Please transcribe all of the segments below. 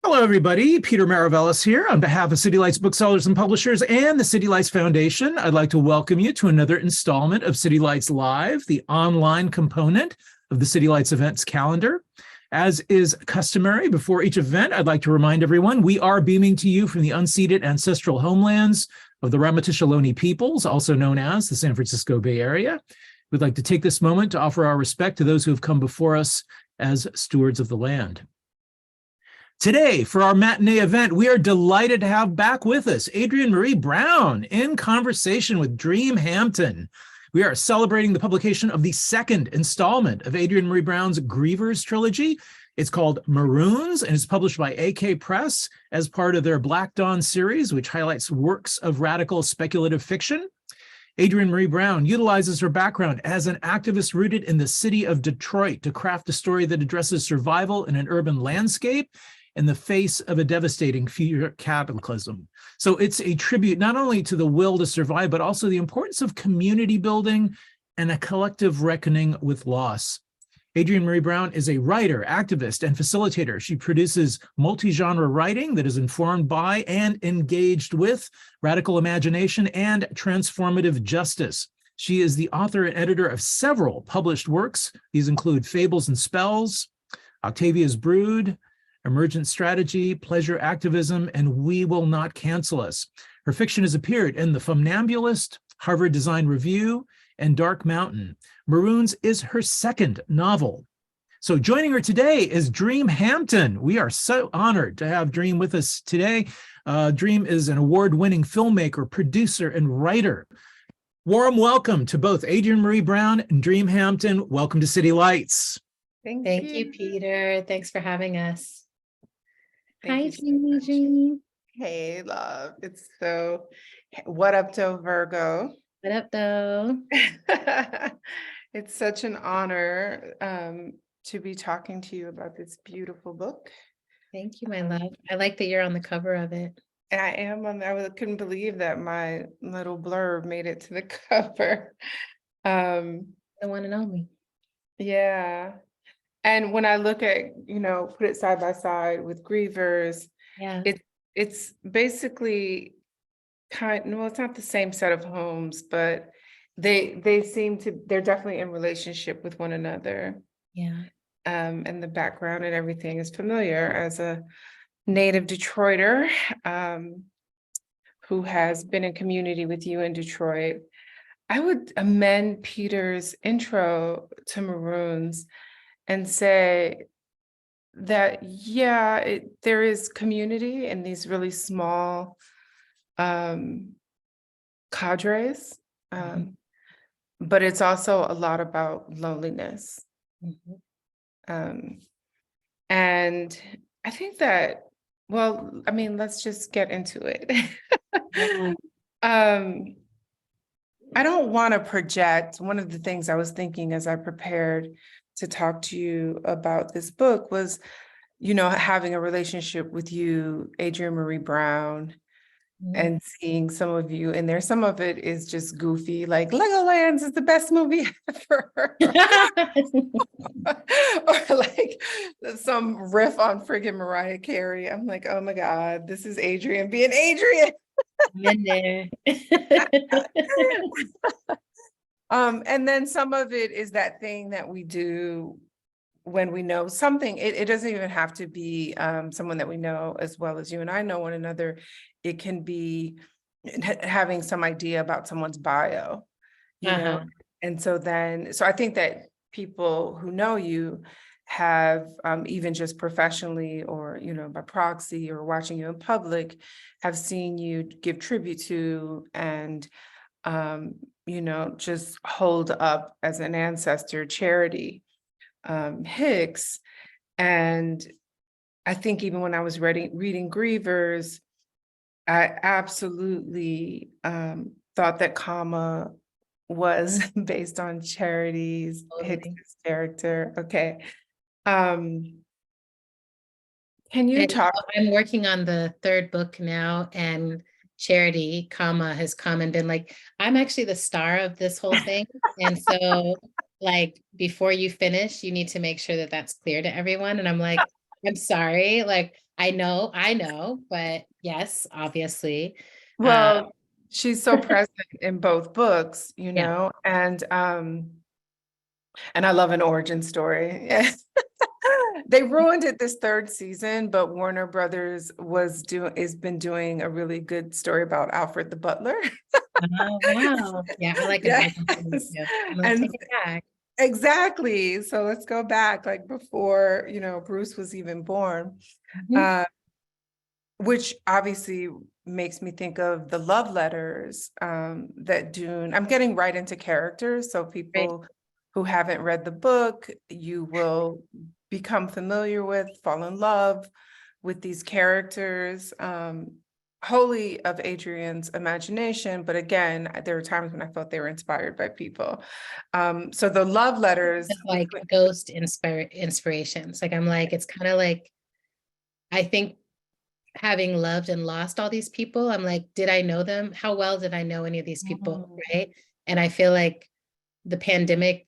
Hello, everybody. Peter Maravellis here on behalf of City Lights Booksellers and Publishers and the City Lights Foundation. I'd like to welcome you to another installment of City Lights Live, the online component of the City Lights events calendar. As is customary, before each event, I'd like to remind everyone we are beaming to you from the unceded ancestral homelands of the Ramaytush Ohlone peoples, also known as the San Francisco Bay Area. We'd like to take this moment to offer our respect to those who have come before us as stewards of the land. Today, for our matinee event, we are delighted to have back with us Adrienne Maree Brown in conversation with Dream Hampton. We are celebrating the publication of the second installment of Adrienne Maree Brown's Grievers trilogy. It's called Maroons and is published by AK Press as part of their Black Dawn series, which highlights works of radical speculative fiction. Adrienne Maree Brown utilizes her background as an activist rooted in the city of Detroit to craft a story that addresses survival in an urban landscape in the face of a devastating future cataclysm. So it's a tribute not only to the will to survive, but also the importance of community building and a collective reckoning with loss. Adrienne Maree Brown is a writer, activist, and facilitator. She produces multi-genre writing that is informed by and engaged with radical imagination and transformative justice. She is the author and editor of several published works. These include Fables and Spells, Octavia's Brood, Emergent Strategy, Pleasure Activism, and We Will Not Cancel Us. Her fiction has appeared in The Funambulist, Harvard Design Review, and Dark Mountain. Maroons is her second novel. So joining her today is Dream Hampton. We are so honored to have Dream with us today. Dream is an award-winning filmmaker, producer, and writer. Warm welcome to both Adrienne Maree Brown and Dream Hampton. Welcome to City Lights. Thank you, Peter. Thanks for having us. Hi, Dream. Hey, love. It's so, what up to Virgo? What up, though? It's such an honor to be talking to you about this beautiful book. Thank you, my love. I like that you're on the cover of it. I am. I couldn't believe that my little blurb made it to the cover. The one and only. Yeah. And when I look at, put it side by side with Grievers, yeah, it's basically it's not the same set of homes, but they're definitely in relationship with one another. Yeah. And the background and everything is familiar. As a native Detroiter who has been in community with you in Detroit, I would amend Peter's intro to Maroons and say that, there is community in these really small cadres, but it's also a lot about loneliness. And I think that, let's just get into it. I don't want to project. One of the things I was thinking as I prepared to talk to you about this book was, having a relationship with you, Adrienne Maree Brown, and seeing some of you in there. Some of it is just goofy, like Legoland's is the best movie ever. Or like some riff on friggin' Mariah Carey. I'm like, oh my God, this is Adrienne being Adrienne. In there. And then some of it is that thing that we do when we know something. It doesn't even have to be someone that we know as well as you and I know one another. It can be having some idea about someone's bio, you know? And so I think that people who know you have even just professionally or, by proxy or watching you in public, have seen you give tribute to and just hold up as an ancestor charity, Hicks. And I think even when I was reading Grievers, I absolutely thought that comma was based on Charity's Hicks' character. Okay. Can you talk? I'm working on the third book now, and Charity, has come and been like, I'm actually the star of this whole thing. And so, like, before you finish, you need to make sure that that's clear to everyone. And I'm like, I'm sorry. Like, I know, but yes, obviously. Uh, Well, she's so present in both books, yeah. and I love an origin story. They ruined it this third season, but Warner Brothers has been doing a really good story about Alfred the Butler. Oh, wow. Yeah, I like an Yes. origin story too. I'm like, And take it back. exactly. So let's go back like before, Bruce was even born. Mhm. Uh, which obviously makes me think of the love letters that Dune. I'm getting right into characters, so Right. people who haven't read the book, you will become familiar with, fall in love with these characters, wholly of Adrienne's imagination. But again, there were times when I felt they were inspired by people. So the love letters, It's like ghost inspirations. Like, I'm like, it's kind of like, I think having loved and lost all these people, I'm like, did I know them? How well did I know any of these people? Right. And I feel like the pandemic,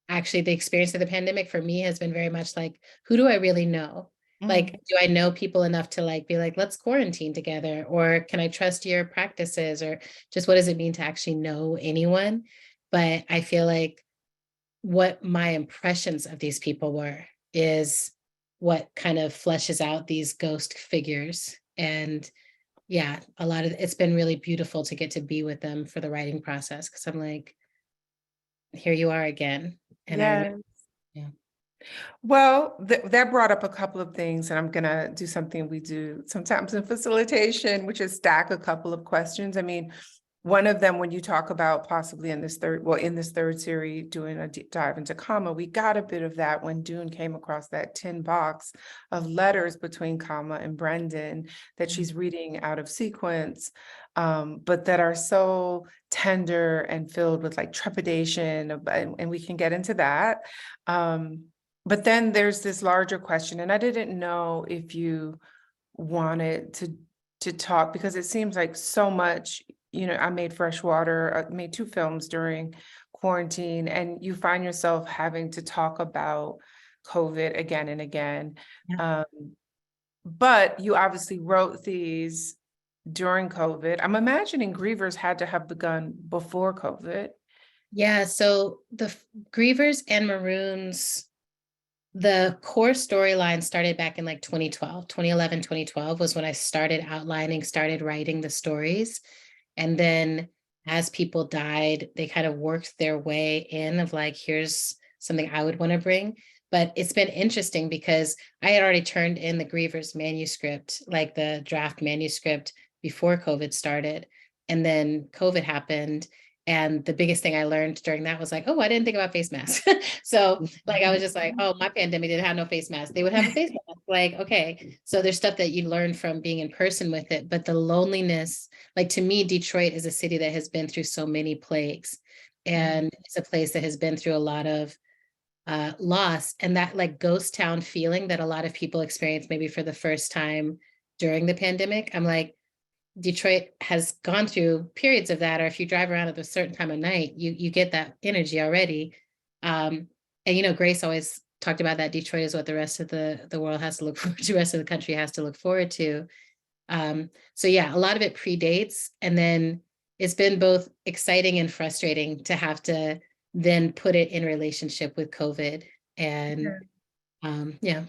actually, the experience of the pandemic for me has been very much like, who do I really know? Like, do I know people enough to like be like, let's quarantine together? Or can I trust your practices? Or just what does it mean to actually know anyone? But I feel like what my impressions of these people were is what kind of fleshes out these ghost figures. And yeah, a lot of it's been really beautiful to get to be with them for the writing process, because I'm like, here you are again. And I, yeah. yeah. Well, that brought up a couple of things, and I'm gonna do something we do sometimes in facilitation, which is stack a couple of questions. I mean, one of them, when you talk about possibly in this third series, doing a deep dive into Kama, we got a bit of that when Dune came across that tin box of letters between Kama and Brendan that she's reading out of sequence, but that are so tender and filled with like trepidation, and we can get into that. But then there's this larger question, and I didn't know if you wanted to talk, because it seems like so much, I made Freshwater, I made 2 films during quarantine, and you find yourself having to talk about COVID again and again. Yeah. Um, but you obviously wrote these during COVID. I'm imagining Grievers had to have begun before COVID. Yeah, so the Grievers and Maroons, the core storyline started back in like 2012, 2011, 2012 was when I started outlining, started writing the stories. And then as people died, they kind of worked their way in of like, here's something I would want to bring. But it's been interesting because I had already turned in the Grievers manuscript, like the draft manuscript, before COVID started. And then COVID happened. And the biggest thing I learned during that was like, oh, I didn't think about face masks. So like, I was just like, oh, my pandemic didn't have no face mask. They would have a face mask. Like, okay. So there's stuff that you learn from being in person with it. But the loneliness, like to me, Detroit is a city that has been through so many plagues. And it's a place that has been through a lot of loss, and that like ghost town feeling that a lot of people experience maybe for the first time during the pandemic. I'm like, Detroit has gone through periods of that, or if you drive around at a certain time of night, you get that energy already. And Grace always talked about that Detroit is what the rest of the world has to look forward to, the rest of the country has to look forward to. So yeah, a lot of it predates, and then it's been both exciting and frustrating to have to then put it in relationship with COVID. And yeah.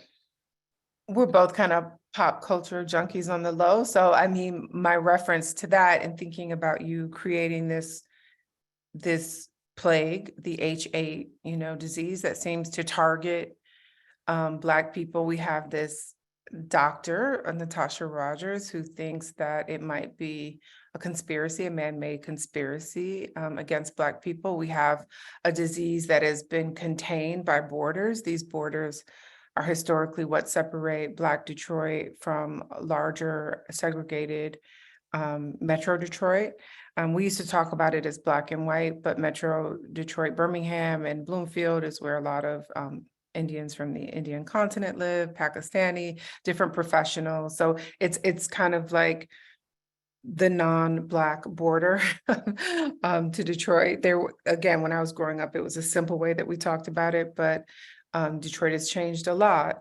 We're both kind of pop culture junkies on the low. So I mean, my reference to that and thinking about you creating this plague, the H8, disease that seems to target Black people. We have this doctor, Natasha Rogers, who thinks that it might be a conspiracy, a man-made conspiracy against Black people. We have a disease that has been contained by borders. These borders are historically what separate Black Detroit from larger segregated Metro Detroit. We used to talk about it as Black and white, but Metro Detroit, Birmingham and Bloomfield is where a lot of Indians from the Indian continent live, Pakistani, different professionals. So it's kind of like the non-Black border to Detroit. There, again, when I was growing up, it was a simple way that we talked about it, but Detroit has changed a lot.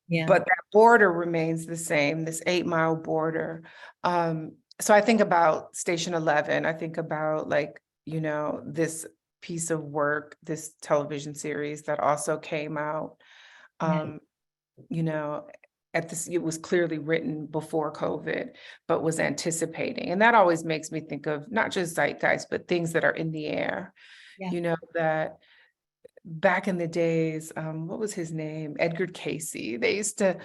Yeah. but that border remains the same, this 8-mile border. So I think about Station 11. I think about like, this piece of work, this television series that also came out, Yeah. you know, it was clearly written before COVID, but was anticipating. And that always makes me think of not just zeitgeist, but things that are in the air, Yeah. that back in the days, what was his name? Edgar Casey. They used to,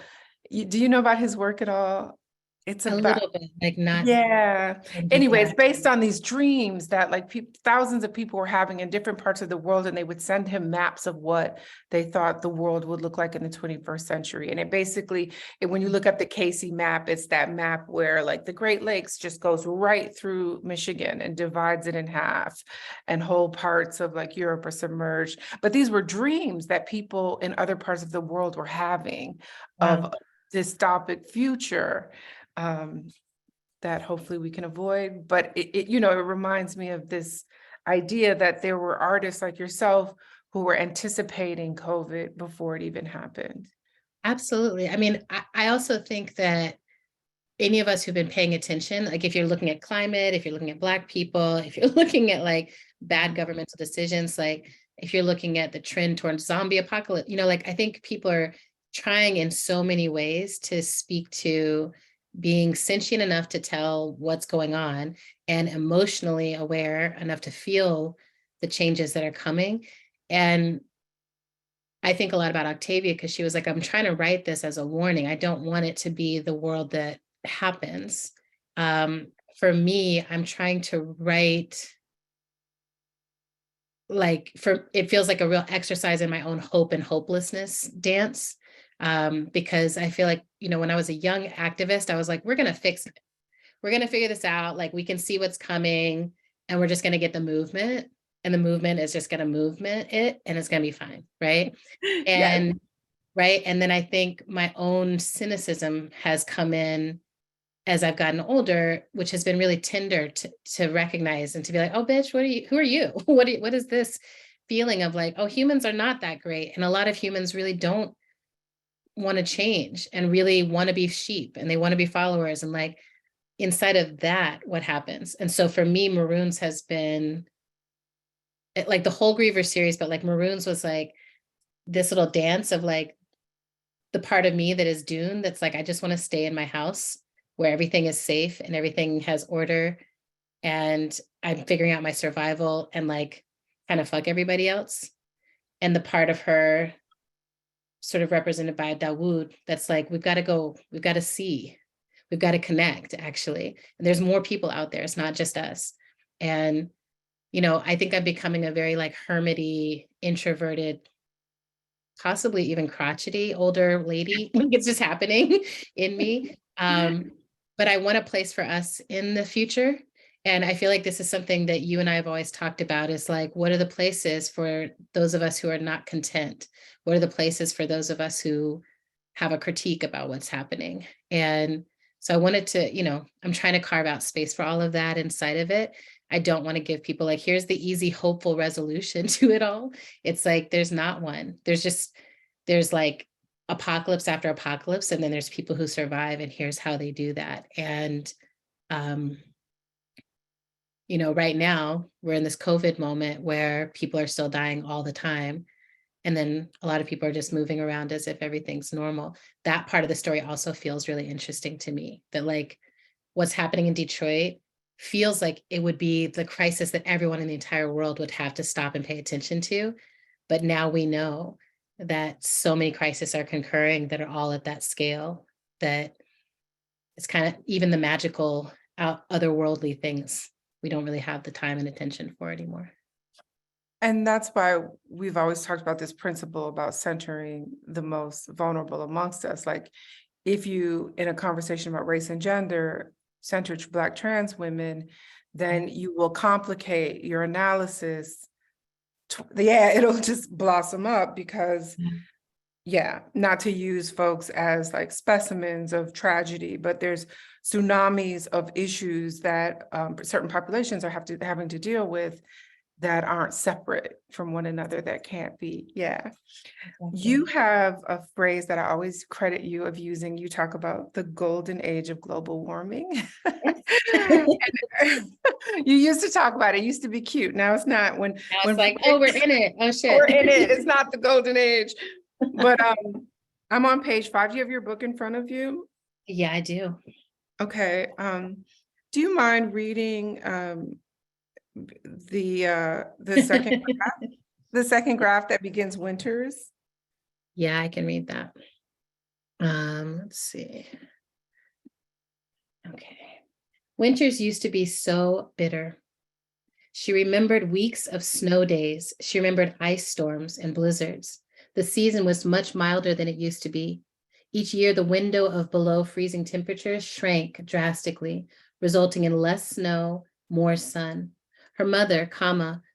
do you know about his work at all? It's A about, little bit, like not yeah. in Anyway, it's detail. based on these dreams that like thousands of people were having in different parts of the world, and they would send him maps of what they thought the world would look like in the 21st century. And it basically, when you look up the Casey map, it's that map where like the Great Lakes just goes right through Michigan and divides it in half, and whole parts of like Europe are submerged. But these were dreams that people in other parts of the world were having of Wow. a dystopic future. That hopefully we can avoid. But it reminds me of this idea that there were artists like yourself who were anticipating COVID before it even happened. Absolutely. I mean, I also think that any of us who've been paying attention, like if you're looking at climate, if you're looking at Black people, if you're looking at like bad governmental decisions, like if you're looking at the trend towards zombie apocalypse, like I think people are trying in so many ways to speak to being sentient enough to tell what's going on and emotionally aware enough to feel the changes that are coming. And I think a lot about Octavia because she was like, I'm trying to write this as a warning. I don't want it to be the world that happens. For me, I'm trying to write it feels like a real exercise in my own hope and hopelessness dance. Because I feel like, when I was a young activist, I was like, we're going to fix it. We're going to figure this out. Like we can see what's coming and we're just going to get the movement, and the movement is just going to movement it and it's going to be fine. Right. Yes. And right. And then I think my own cynicism has come in as I've gotten older, which has been really tender to recognize and to be like, oh, bitch, who are you? What is this feeling of like, oh, humans are not that great. And a lot of humans really don't want to change and really want to be sheep and they want to be followers. And like inside of that, what happens? And so for me, Maroons has been like the whole Grievers series, but like Maroons was like this little dance of like the part of me that is Dune, that's like, I just want to stay in my house where everything is safe and everything has order and I'm figuring out my survival and like kind of fuck everybody else. And the part of her sort of represented by Dawood, that's like, we've got to go, we've got to see, we've got to connect actually. And there's more people out there. It's not just us. And, I think I'm becoming a very like hermity, introverted, possibly even crotchety older lady. Like it's just happening in me. But I want a place for us in the future. And I feel like this is something that you and I have always talked about is like, what are the places for those of us who are not content? What are the places for those of us who have a critique about what's happening? And so I wanted to, I'm trying to carve out space for all of that inside of it. I don't want to give people like, here's the easy, hopeful resolution to it all. It's like, there's not one. There's like apocalypse after apocalypse. And then there's people who survive and here's how they do that. And, right now we're in this COVID moment where people are still dying all the time. And then a lot of people are just moving around as if everything's normal. That part of the story also feels really interesting to me, that like what's happening in Detroit feels like it would be the crisis that everyone in the entire world would have to stop and pay attention to. But now we know that so many crises are concurring that are all at that scale, that it's kind of even the magical otherworldly things we don't really have the time and attention for anymore. And that's why we've always talked about this principle about centering the most vulnerable amongst us. Like if you, in a conversation about race and gender, center Black trans women, then you will complicate your analysis. It'll just blossom up because, not to use folks as like specimens of tragedy, but there's tsunamis of issues that certain populations are having to deal with that aren't separate from one another, that can't be. Yeah. Exactly. You have a phrase that I always credit you of using. You talk about the golden age of global warming. Yes. You used to talk about it. It used to be cute. Now it's not. Now When it's like, oh, we're in it. Oh shit. we're in it, it's not the golden age. But I'm on page 5. Do you have your book in front of you? Yeah, I do. Okay. Do you mind reading the second graph that begins winters? Yeah, I can read that. Let's see. Okay. Winters used to be so bitter. She remembered weeks of snow days. She remembered ice storms and blizzards. The season was much milder than it used to be. Each year, the window of below freezing temperatures shrank drastically, resulting in less snow, more sun. Her mother,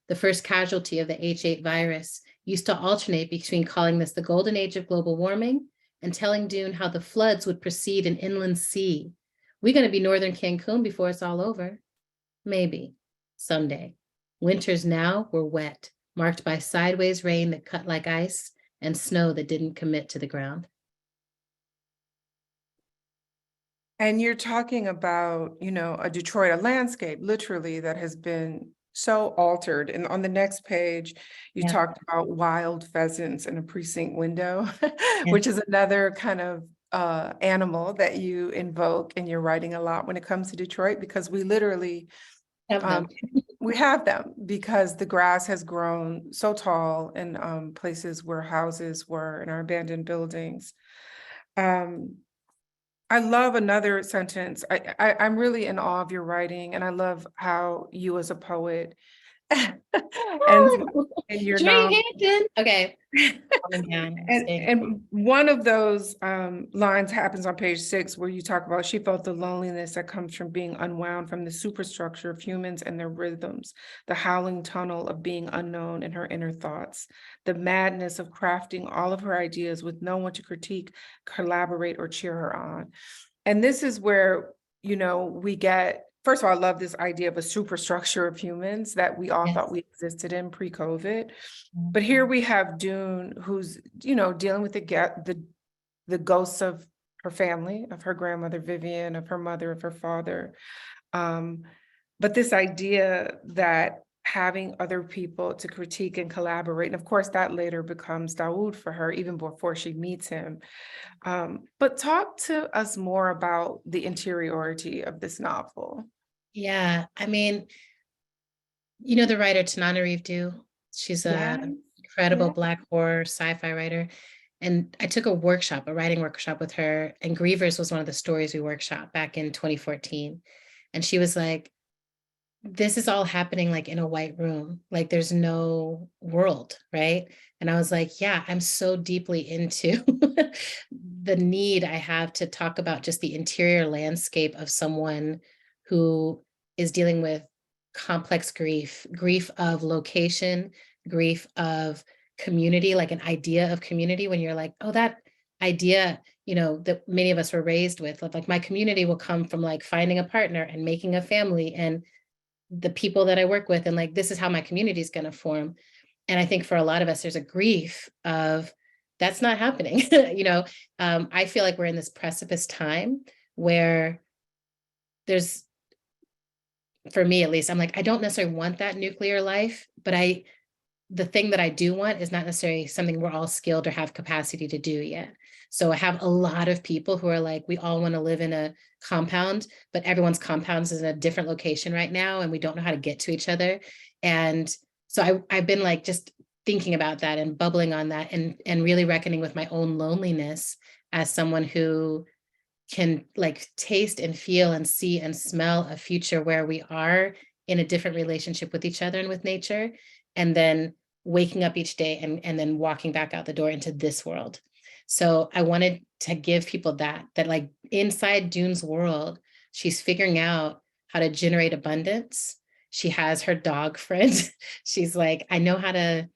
the first casualty of the H8 virus, used to alternate between calling this the golden age of global warming and telling Dune how the floods would precede an inland sea. We're going to be northern Cancun before it's all over. Maybe. Someday. Winters now were wet, marked by sideways rain that cut like ice and snow that didn't commit to the ground. And you're talking about, a Detroit, a landscape, literally, that has been so altered. And on the next page, you Yeah. talked about wild pheasants in a precinct window, Yeah. which is another kind of animal that you invoke in your writing a lot when it comes to Detroit, because we literally Have them. we have them because the grass has grown so tall in places where houses were, in our abandoned buildings. I love another sentence. I'm really in awe of your writing, and I love how you as a poet and your Drink novel. Hampton. Okay. Calming down. And one of those lines happens on page 6, where you talk about she felt the loneliness that comes from being unwound from the superstructure of humans and their rhythms, the howling tunnel of being unknown in her inner thoughts, the madness of crafting all of her ideas with no one to critique, collaborate, or cheer her on. And this is where, we get, first of all, I love this idea of a superstructure of humans that we all thought we existed in pre-COVID. But here we have Dune, who's, dealing with the ghosts of her family, of her grandmother, Vivian, of her mother, of her father. But this idea that having other people to critique and collaborate, and of course that later becomes Daoud for her, even before she meets him. But talk to us more about the interiority of this novel. Yeah, I mean, the writer Tananarive Due. She's an incredible Black horror sci-fi writer. And I took a writing workshop with her, and Grievers was one of the stories we workshopped back in 2014. And she was like, this is all happening like in a white room, like there's no world, right? And I was like, yeah, I'm so deeply into the need I have to talk about just the interior landscape of someone who is dealing with complex grief of location, grief of community, like an idea of community, when you're like, oh, that idea, that many of us were raised with, like my community will come from like finding a partner and making a family and the people that I work with, and like, this is how my community is going to form. And I think for a lot of us, there's a grief of that's not happening. I feel like we're in this precipice time where there's, for me at least, I'm like, I don't necessarily want that nuclear life, but the thing that I do want is not necessarily something we're all skilled or have capacity to do yet. So I have a lot of people who are like, we all want to live in a compound, but everyone's compounds is in a different location right now, and we don't know how to get to each other. And so I've been like just thinking about that and bubbling on that, and really reckoning with my own loneliness as someone who can like taste and feel and see and smell a future where we are in a different relationship with each other and with nature, and then waking up each day and then walking back out the door into this world. So I wanted to give people that like inside Dune's world, she's figuring out how to generate abundance. She has her dog friend. She's like, I know how to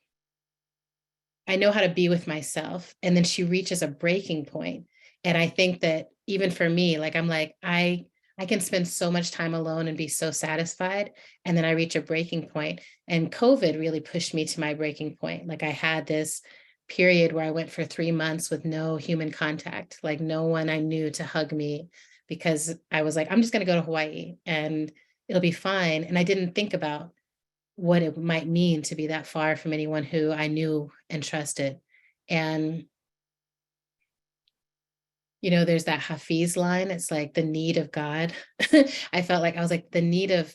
be with myself. And then she reaches a breaking point. And I think that even for me, like, I'm like, I I can spend so much time alone and be so satisfied. And then I reach a breaking point. And COVID really pushed me to my breaking point. Like I had this period where I went for 3 months with no human contact, like no one I knew to hug me, because I was like, I'm just going to go to Hawaii and it'll be fine. And I didn't think about what it might mean to be that far from anyone who I knew and trusted. And there's that Hafiz line. It's like the need of God. I felt like I was like, the need of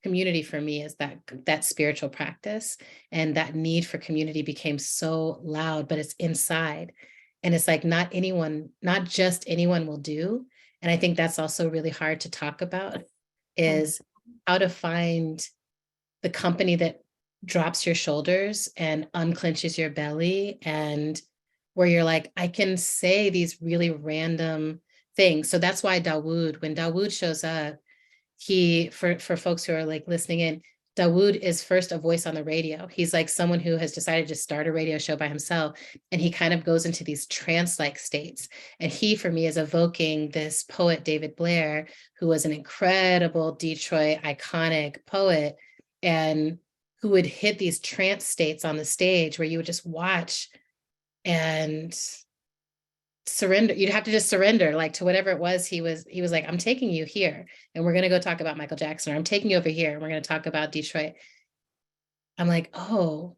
community for me is that spiritual practice. And that need for community became so loud, but it's inside. And it's like not just anyone will do. And I think that's also really hard to talk about, is how to find the company that drops your shoulders and unclenches your belly, and where you're like, I can say these really random things. So that's why when Dawood shows up, for folks who are like listening in, Dawood is first a voice on the radio. He's like someone who has decided to start a radio show by himself. And he kind of goes into these trance-like states. And he, for me, is evoking this poet, David Blair, who was an incredible Detroit iconic poet, and who would hit these trance states on the stage where you would just watch and surrender. You'd have to just surrender, like, to whatever it was. He was like, I'm taking you here and we're going to go talk about Michael Jackson, or I'm taking you over here and we're going to talk about Detroit. I'm like, oh,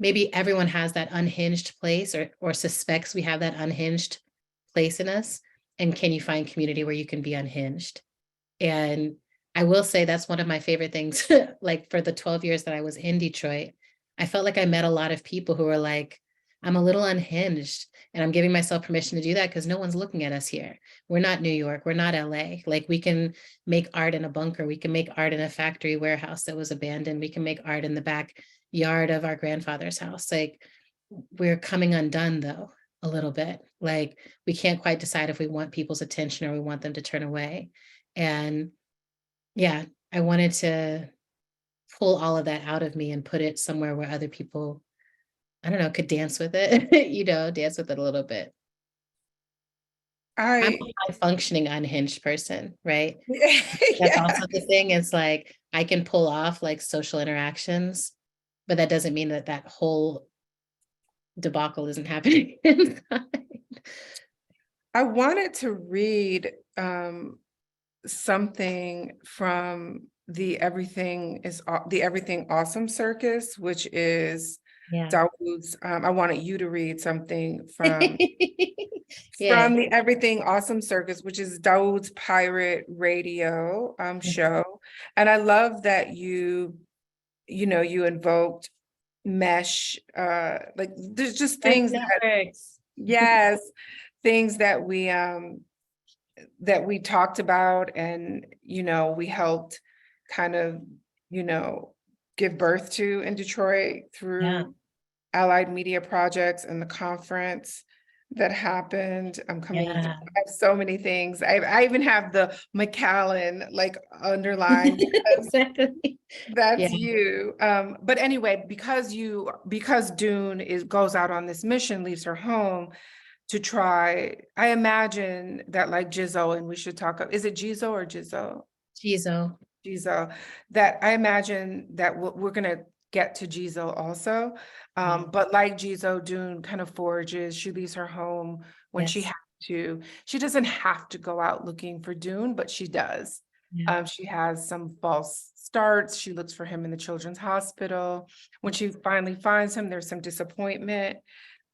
maybe everyone has that unhinged place, or suspects we have that unhinged place in us. And can you find community where you can be unhinged? And I will say that's one of my favorite things. Like for the 12 years that I was in Detroit, I felt like I met a lot of people who were like, I'm a little unhinged, and I'm giving myself permission to do that because no one's looking at us here. We're not New York. We're not LA. Like, we can make art in a bunker. We can make art in a factory warehouse that was abandoned. We can make art in the backyard of our grandfather's house. Like, we're coming undone though, a little bit. Like, we can't quite decide if we want people's attention or we want them to turn away. And yeah, I wanted to pull all of that out of me and put it somewhere where other people, I don't know, could dance with it, dance with it a little bit. I'm a high-functioning unhinged person, right? That's also the thing. It's like, I can pull off like social interactions, but that doesn't mean that whole debacle isn't happening inside. I wanted to read something from the Everything Awesome Circus, which is Dawood's. I wanted you to read something from from the Everything Awesome Circus, which is Dawood's pirate radio show. And I love that you invoked mesh, like there's just things things that we talked about, and we helped kind of give birth to in Detroit through Allied Media Projects and the conference that happened. I'm coming I have so many things. I even have the McAllen like underlined because that's you. But anyway, because Dune goes out on this mission, leaves her home to try. I imagine that, like Jizzo, and we should talk. Is it Jizzo or Jizzo? Jizzo. That I imagine that we're gonna get to Jizzo also. But like Jizzo, Dune kind of forages. She leaves her home when she has to. She doesn't have to go out looking for Dune, but she does. She has some false starts. She looks for him in the children's hospital. When she finally finds him, there's some disappointment.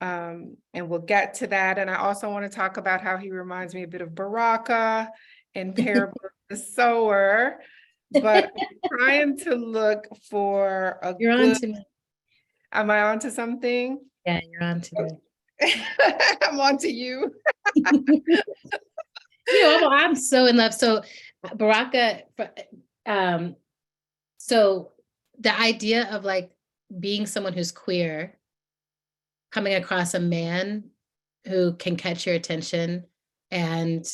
And we'll get to that. And I also want to talk about how he reminds me a bit of Baraka in Parable of the Sower. But I'm trying to look for a You're on to me. Am I on to something? Yeah, you're on to me. I'm on to you. I'm so in love. So Baraka, so the idea of like being someone who's queer, coming across a man who can catch your attention and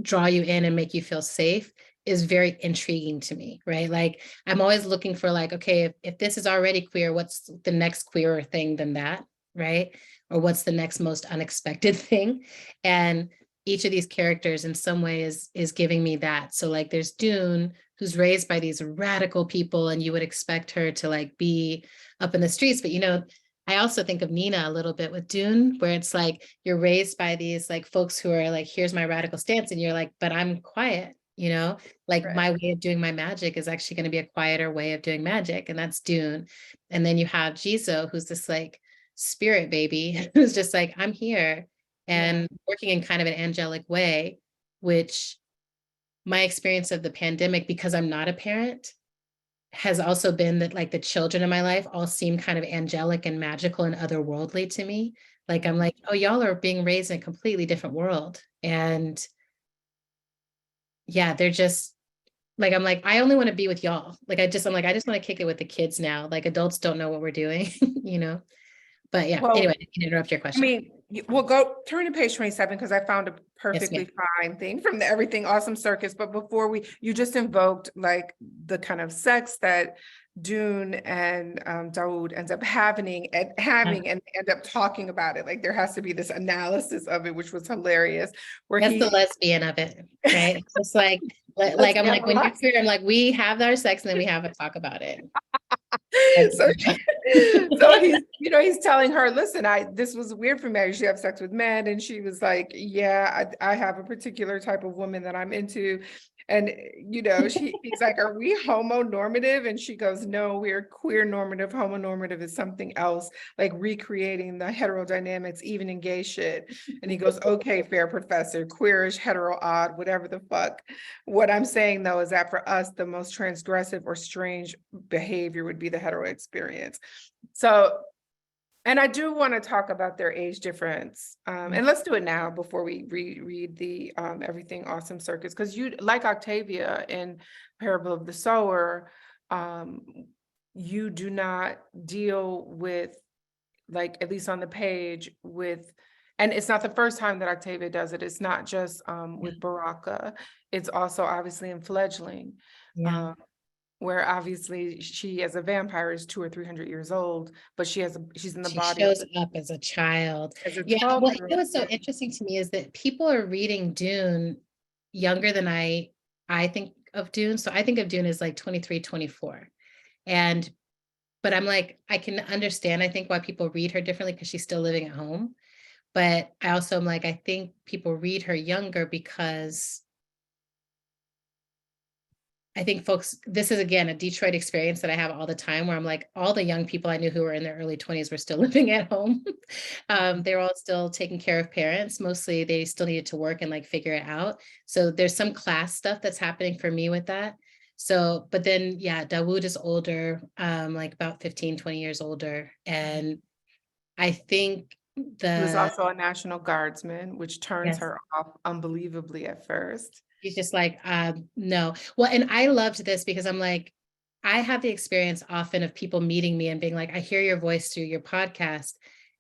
draw you in and make you feel safe is very intriguing to me, right? Like, I'm always looking for like, okay, if this is already queer, what's the next queerer thing than that, right? Or what's the next most unexpected thing? And each of these characters in some way is giving me that. So like there's Dune, who's raised by these radical people, and you would expect her to like be up in the streets. But I also think of Nina a little bit with Dune, where it's like you're raised by these like folks who are like, here's my radical stance, and you're like, but I'm quiet, like Right. my way of doing my magic is actually going to be a quieter way of doing magic, and that's Dune. And then you have Jisoo, who's this like spirit baby who's just like, I'm here and working in kind of an angelic way, which my experience of the pandemic, because I'm not a parent, has also been that like the children in my life all seem kind of angelic and magical and otherworldly to me. Like I'm like, oh, y'all are being raised in a completely different world. And yeah, they're just like, I'm like, I only want to be with y'all. Like I'm like, I just want to kick it with the kids now. Like adults don't know what we're doing, But yeah, Well, anyway, I can interrupt your I question. mean, we'll go turn to page 27 because I found a Yes, perfectly ma'am. fine thing from the Everything Awesome Circus. But before you just invoked like the kind of sex that Dune and Dawood ends up having and end up talking about it. Like there has to be this analysis of it, which was hilarious. Where That's the lesbian of it, right? It's just like I'm like, when you're queer, I'm like, we have our sex and then we have a talk about it. so, so he's telling her, listen, this was weird for me. I usually have sex with men. And she was like, yeah, I have a particular type of woman that I'm into. And, he's like, are we homonormative? And she goes, no, we're queer normative. Homonormative is something else, like recreating the heterodynamics, even in gay shit. And he goes, okay, fair professor, queerish, hetero, odd, whatever the fuck. What I'm saying though, is that for us, the most transgressive or strange behavior would be the hetero experience. So, and I do want to talk about their age difference. And let's do it now before we read the Everything Awesome Circus, because you, like Octavia in Parable of the Sower, you do not deal with, like, at least on the page, with, and it's not the first time that Octavia does it. It's not just with Baraka. It's also obviously in Fledgling. Yeah. Where obviously she as a vampire is 200 or 300 years old, but she's in the She body shows up as a child. as a Yeah, 12-year-old. what's so interesting to me is that people are reading Dune younger than I think of Dune. So I think of Dune as like 23, 24. But I'm like, I can understand, I think, why people read her differently because she's still living at home. But I also am like, I think people read her younger because I think folks, this is again a Detroit experience that I have all the time, where I'm like, all the young people I knew who were in their early 20s were still living at home. They were all still taking care of parents. Mostly they still needed to work and like figure it out. So there's some class stuff that's happening for me with that. So, but then, yeah, Dawood is older, like about 15, 20 years older. And I think He was also a National Guardsman, which turns yes. her off unbelievably at first. He's just like, no. Well, and I loved this because I'm like, I have the experience often of people meeting me and being like, I hear your voice through your podcast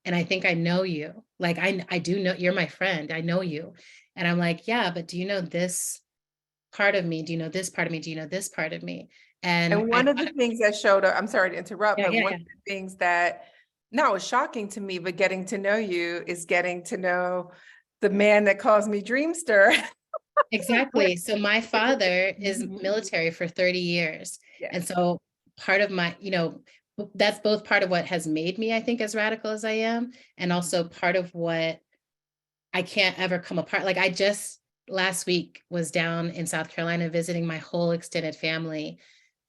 and I think I know you. Like, I do know you're my friend. I know you. And I'm like, yeah, but do you know this part of me? Do you know this part of me? Do you know this part of me? And one of the things that showed up, I'm sorry to interrupt, but one of the things that now was shocking to me, but getting to know you is getting to know the man that calls me Dreamster. Exactly. So my father is military for 30 years. Yes. And so part of my, that's both part of what has made me, I think, as radical as I am, and also part of what I can't ever come apart. Like I just last week was down in South Carolina visiting my whole extended family,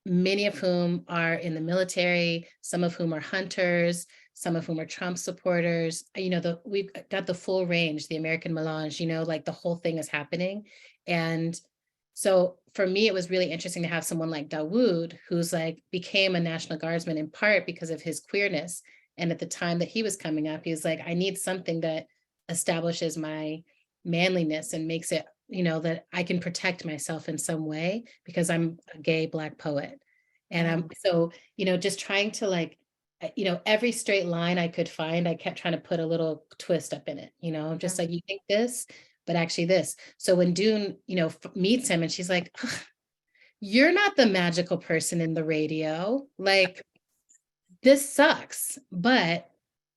many of whom are in the military, some of whom are hunters, some of whom are Trump supporters. We've got the full range, the American melange, like the whole thing is happening. And so for me, it was really interesting to have someone like Dawood, who's like became a National Guardsman in part because of his queerness. And at the time that he was coming up, he was like, I need something that establishes my manliness and makes it, that I can protect myself in some way because I'm a gay Black poet. And I'm so, just trying to like, every straight line I could find, I kept trying to put a little twist up in it, just like you think this, but actually this. So when Dune, meets him and she's like, you're not the magical person in the radio. Like, this sucks, but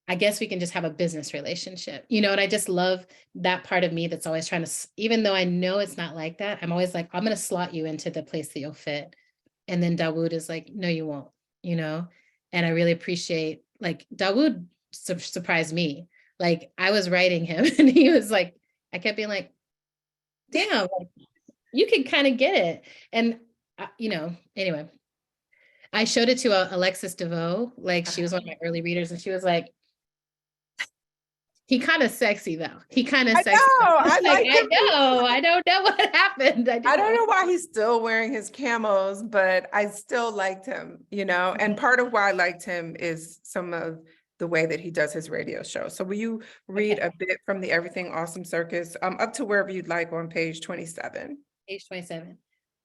I guess we can just have a business relationship, you know, and I just love that part of me that's always trying to, even though I know it's not like that, I'm always like, I'm going to slot you into the place that you'll fit. And then Dawood is like, no, you won't, you know? And I really appreciate, like, Dawood surprised me. Like, I was writing him and he was like, I kept being like, damn, like, you can kind of get it. And, you know, anyway, I showed it to Alexis DeVoe. Like, she was one of my early readers and she was like, he kind of sexy though. He kind of I sexy. know. I I like him. know. I don't know what happened. I don't know why he's still wearing his camos, but I still liked him, you know, and part of why I liked him is some of the way that he does his radio show. So will you read a bit from the Everything Awesome Circus, up to wherever you'd like on page 27? Page 27.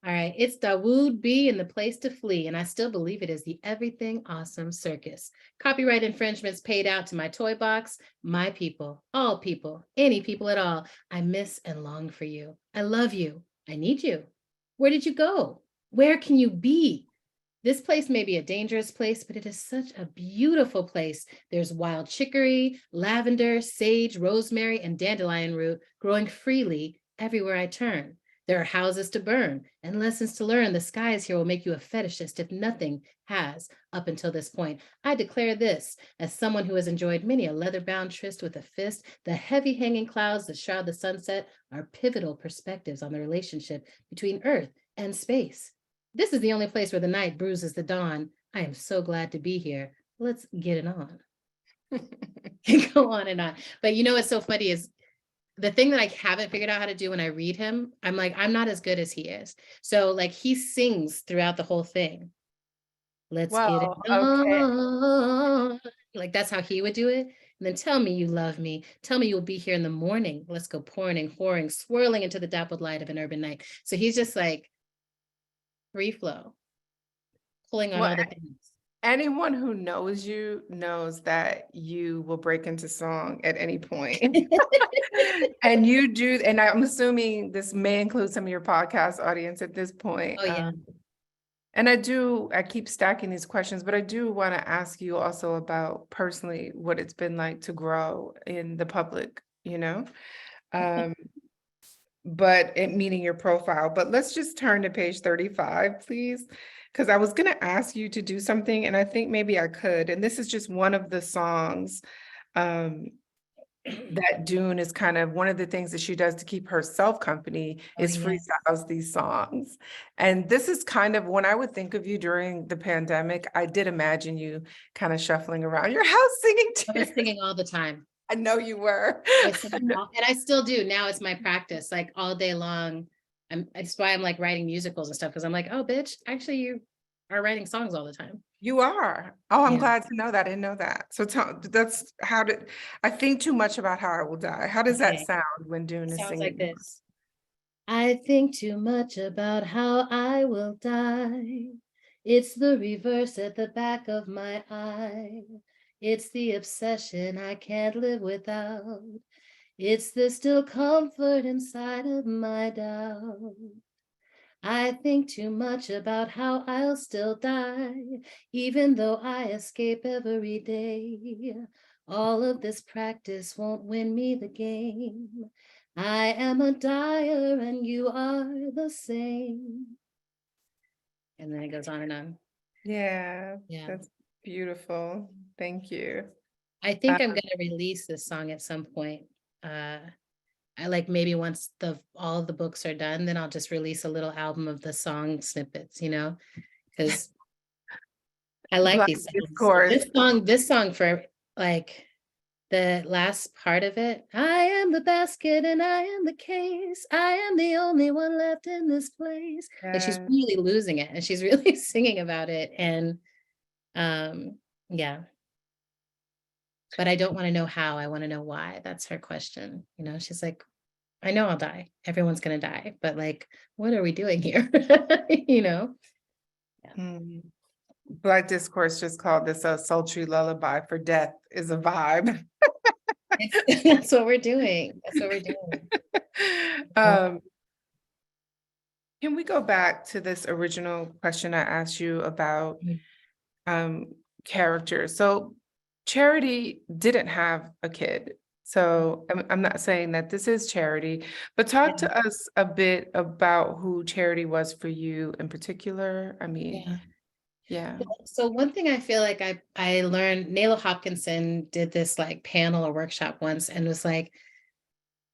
All right. It's Dawood B and the Place to Flee. And I still believe it is the Everything Awesome Circus. Copyright infringements paid out to my toy box, my people, all people, any people at all. I miss and long for you. I love you. I need you. Where did you go? Where can you be? This place may be a dangerous place, but it is such a beautiful place. There's wild chicory, lavender, sage, rosemary, and dandelion root growing freely everywhere I turn. There are houses to burn and lessons to learn. The skies here will make you a fetishist if nothing has up until this point. I declare this as someone who has enjoyed many a leather-bound tryst with a fist. The heavy hanging clouds that shroud the sunset are pivotal perspectives on the relationship between Earth and space. This is the only place where the night bruises the dawn. I am so glad to be here. Let's get it on. Go on and on. But you know what's so funny is the thing that I haven't figured out how to do when I read him, I'm like, I'm not as good as he is. So like he sings throughout the whole thing. Let's get it on. Like that's how he would do it. And then tell me you love me. Tell me you'll be here in the morning. Let's go pouring and whoring, swirling into the dappled light of an urban night. So he's just like free flow, pulling on all the things. Anyone who knows you knows that you will break into song at any point. And you do, and I'm assuming this may include some of your podcast audience at this point. Oh yeah. And I keep stacking these questions, but I do want to ask you also about personally what it's been like to grow in the public, you know, but meeting your profile. But let's just turn to page 35, please. Because I was going to ask you to do something, and I think maybe I could. And this is just one of the songs that Dune is kind of one of the things that she does to keep herself company is freestyles these songs. And this is kind of when I would think of you during the pandemic, I did imagine you kind of shuffling around your house singing too. I was singing all the time. I know you were. And I still do. Now it's my practice, like all day long. That's why I'm like writing musicals and stuff, because I'm like, oh, bitch, actually you are writing songs all the time. You are. Oh, I'm Yeah. glad to know that. I didn't know that. So I think too much about how I will die. How does that sound when Dune is Sounds singing? like this. I think too much about how I will die. It's the reverse at the back of my eye. It's the obsession I can't live without. It's the still comfort inside of my doubt. I think too much about how I'll still die, even though I escape every day. All of this practice won't win me the game. I am a dyer and you are the same. And then it goes on and on. Yeah, Yeah. that's beautiful. Thank you. I think I'm going to release this song at some point. I like maybe once all of the books are done, then I'll just release a little album of the song snippets, you know, because I like Black these songs. Discourse. This song for like the last part of it. I am the basket and I am the case. I am the only one left in this place. Like she's really losing it and she's really singing about it. And yeah. But I don't want to know how. I want to know why. That's her question. You know, she's like, I know I'll die. Everyone's going to die. But like, what are we doing here? You know? Yeah. Black Discourse just called this a sultry lullaby for death is a vibe. That's what we're doing. That's what we're doing. Can we go back to this original question I asked you about characters? So Charity didn't have a kid. So I'm not saying that this is Charity, but talk Yeah. to us a bit about who Charity was for you in particular. I mean, Yeah. yeah. So one thing I feel like I learned, Nayla Hopkinson did this like panel or workshop once and was like,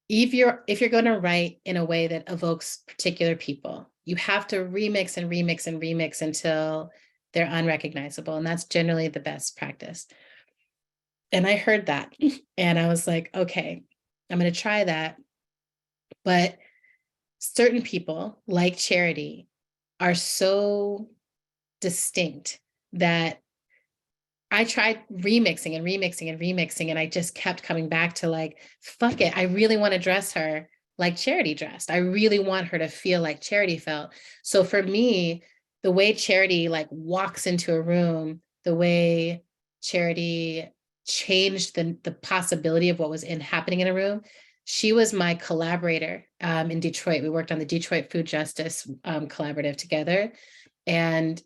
if you're going to write in a way that evokes particular people, you have to remix and remix and remix until they're unrecognizable. And that's generally the best practice. And I heard that and I was like, okay, I'm going to try that. But certain people like Charity are so distinct that I tried remixing and remixing and remixing, and I just kept coming back to like, fuck it. I really want to dress her like Charity dressed. I really want her to feel like Charity felt. So for me, the way Charity like walks into a room, the way Charity changed the possibility of what was happening in a room. She was my collaborator in Detroit. We worked on the Detroit Food Justice Collaborative together. And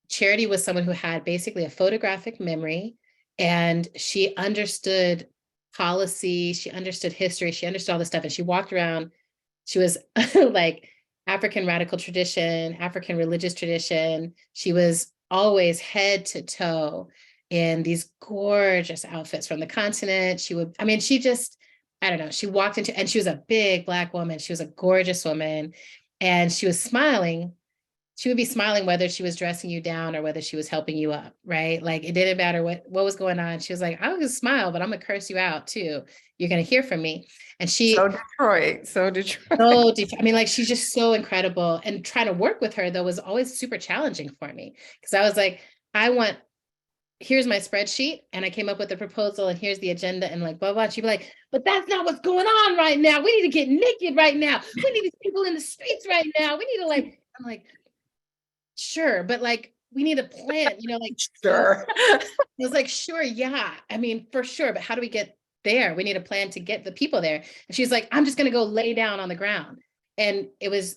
Charity was someone who had basically a photographic memory, and she understood policy, she understood history, she understood all this stuff. And she walked around, she was like African radical tradition, African religious tradition. She was always head to toe in these gorgeous outfits from the continent. She just, I don't know, she walked into, and she was a big Black woman. She was a gorgeous woman, and she was smiling. She would be smiling whether she was dressing you down or whether she was helping you up, right? Like it didn't matter what was going on. She was like, I'm gonna smile, but I'm gonna curse you out too. You're gonna hear from me. And So she, Detroit, so Detroit. so I mean, like she's just so incredible. And trying to work with her though was always super challenging for me because I was like, here's my spreadsheet, and I came up with a proposal, and here's the agenda, and like blah blah. She'd be like, but that's not what's going on right now. We need to get naked right now. We need these people in the streets right now. We need to like. I'm like, sure, but like we need a plan, like Sure. I was like, sure, yeah. I mean, for sure, but how do we get there? We need a plan to get the people there. And she's like, I'm just gonna go lay down on the ground. And it was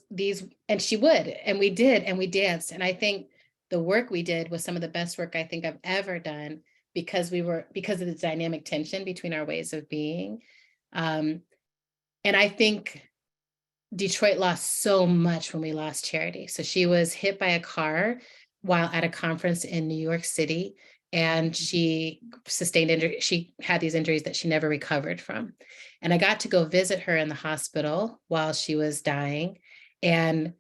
and she would, and we did, and we danced. And I think the work we did was some of the best work I think I've ever done because of the dynamic tension between our ways of being. And I think Detroit lost so much when we lost Charity. So she was hit by a car while at a conference in New York City, and she sustained injury. She had these injuries that she never recovered from. And I got to go visit her in the hospital while she was dying. And,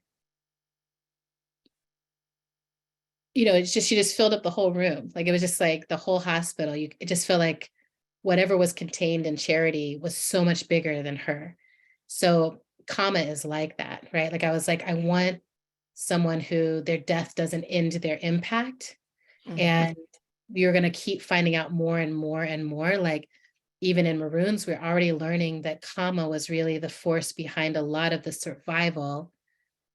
it's just, she just filled up the whole room. Like it was just like the whole hospital. It just felt like whatever was contained in Charity was so much bigger than her. So Kama is like that, right? Like I was like, I want someone who their death doesn't end their impact. Mhm. And you're going to keep finding out more and more and more. Like even in Maroons, we're already learning that Kama was really the force behind a lot of the survival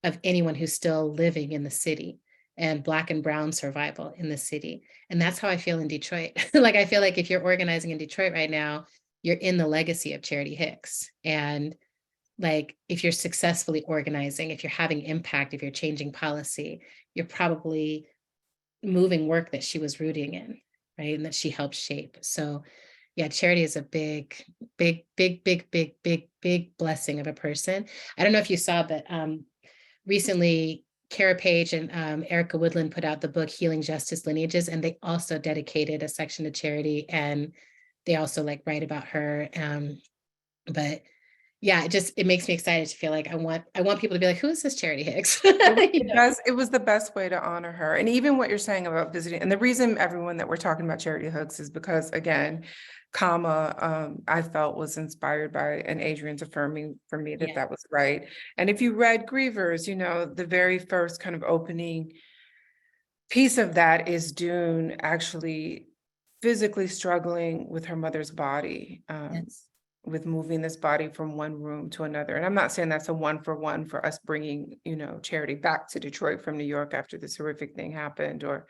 of anyone who's still living in the city, and Black and brown survival in the city. And that's how I feel in Detroit. Like I feel like if you're organizing in Detroit right now, you're in the legacy of Charity Hicks. And like if you're successfully organizing, if you're having impact, if you're changing policy, you're probably moving work that she was rooting in, right? And that she helped shape. So yeah, Charity is a big, big, big, big, big, big, big blessing of a person. I don't know if you saw, but recently Kara Page and Erica Woodland put out the book Healing Justice Lineages, and they also dedicated a section to Charity, and they also like write about her. But yeah, it makes me excited to feel like I want people to be like, who is this Charity Hicks? It was the best way to honor her. And even what you're saying about visiting, and the reason everyone that we're talking about Charity Hicks is because again, I felt was inspired by an Adrienne's affirming for me that that was right. And if you read Grievers, the very first kind of opening piece of that is Dune actually physically struggling with her mother's body. Yes. With moving this body from one room to another. And I'm not saying that's a 1-for-1 for us bringing, Charity back to Detroit from New York after this horrific thing happened or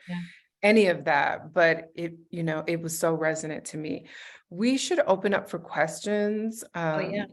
any of that, but it was so resonant to me. We should open up for questions. Oh yeah.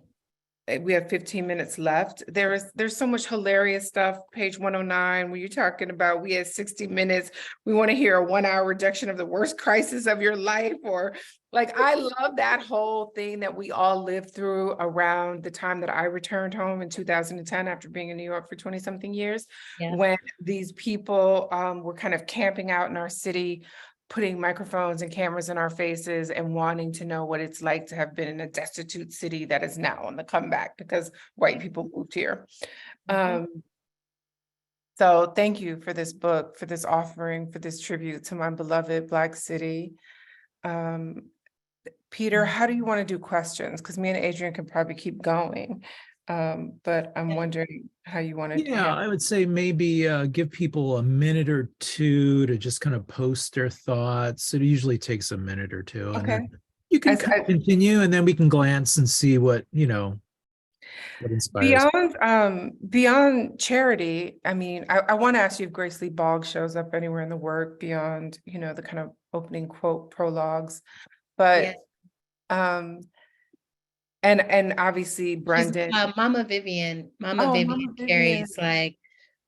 we have 15 minutes left. There's so much hilarious stuff. Page 109, where you're talking about we had 60 minutes. We want to hear a 1-hour reduction of the worst crisis of your life. Or like, I love that whole thing that we all lived through around the time that I returned home in 2010 after being in New York for 20 something years, Yeah. when these people were kind of camping out in our city, putting microphones and cameras in our faces and wanting to know what it's like to have been in a destitute city that is now on the comeback because white people moved here. So thank you for this book, for this offering, for this tribute to my beloved Black city. Peter, how do you want to do questions? Because me and Adrienne can probably keep going. But I'm wondering how you want to Yeah, I would say maybe give people a minute or two to just kind of post their thoughts. It usually takes a minute or two. And Okay. then you can kind of continue, and then we can glance and see what, what inspires. Beyond charity, I mean, I want to ask you if Grace Lee Boggs shows up anywhere in the work beyond, the kind of opening quote prologues. But and obviously Brendan. Mama Vivian Mama carries like,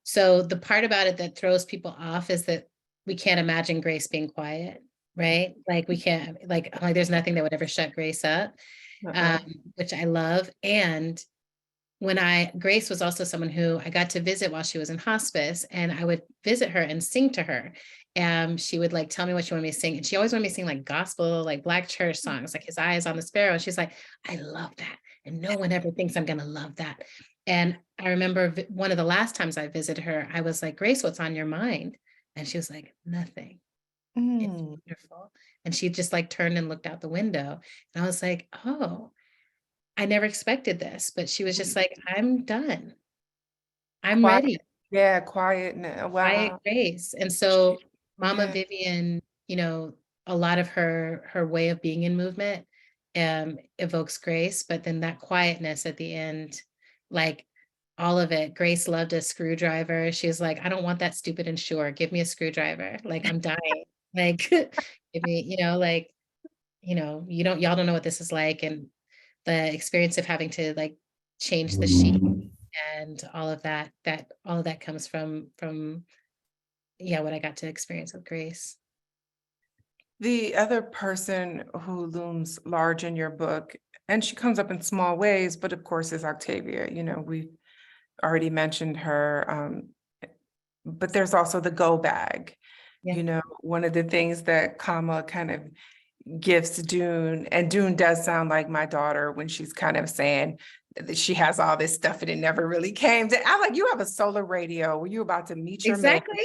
so the part about it that throws people off is that we can't imagine Grace being quiet, right? Like we can't, like there's nothing that would ever shut Grace up, which I love. And Grace was also someone who I got to visit while she was in hospice, and I would visit her and sing to her. And she would like tell me what she wanted me to sing. And she always wanted me to sing like gospel, like Black church songs, like His Eyes on the Sparrow. And she's like, I love that. And no one ever thinks I'm going to love that. And I remember one of the last times I visited her, I was like, Grace, what's on your mind? And she was like, nothing. It's wonderful. And she just like turned and looked out the window. And I was like, oh, I never expected this. But she was just like, I'm done. I'm ready. Yeah, quiet now. Wow. Quiet Grace. And so Mama Vivian, a lot of her way of being in movement evokes Grace, but then that quietness at the end, like all of it. Grace loved a screwdriver. She was like, I don't want that stupid Ensure. Give me a screwdriver. Like I'm dying. Like give me, y'all don't know what this is like. And the experience of having to like change the sheet and all of that comes from what I got to experience with Grace. The other person who looms large in your book, and she comes up in small ways, but of course is Octavia. We already mentioned her, but there's also the go bag. One of the things that Kama kind of gives to Dune, and Dune does sound like my daughter when she's kind of saying that she has all this stuff and it never really came to. I'm like, you have a solar radio. Were you about to meet your exactly?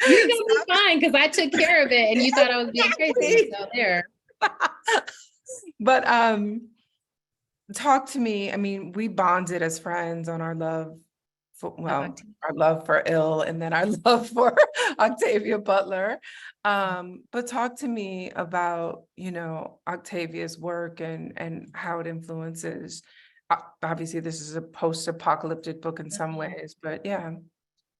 You're gonna be fine because I took care of it, and you thought I was being crazy. So there. But talk to me. I mean, we bonded as friends on our love. Our love for Il, and then our love for Octavia Butler. But talk to me about, Octavia's work and how it influences. Obviously, this is a post-apocalyptic book in some ways, but yeah.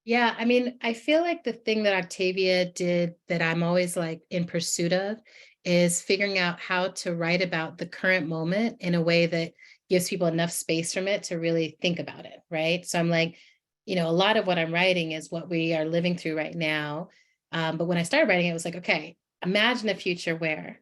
Yeah, I mean, I feel like the thing that Octavia did that I'm always like in pursuit of is figuring out how to write about the current moment in a way that gives people enough space from it to really think about it, right? So I'm like, a lot of what I'm writing is what we are living through right now. But when I started writing, it was like, okay, imagine a future where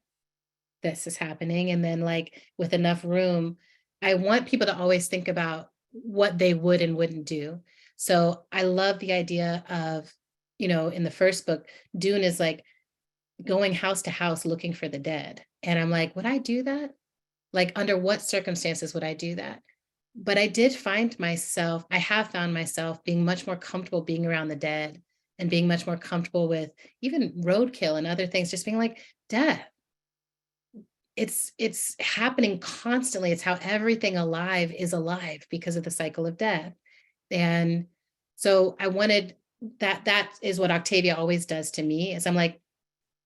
this is happening. And then like with enough room, I want people to always think about what they would and wouldn't do. So I love the idea of, in the first book, Dune is like going house to house looking for the dead. And I'm like, would I do that? Like, under what circumstances would I do that? But I have found myself being much more comfortable being around the dead and being much more comfortable with even roadkill and other things, just being like, death. It's happening constantly. It's how everything alive is alive because of the cycle of death. And so I wanted that is what Octavia always does to me, is I'm like,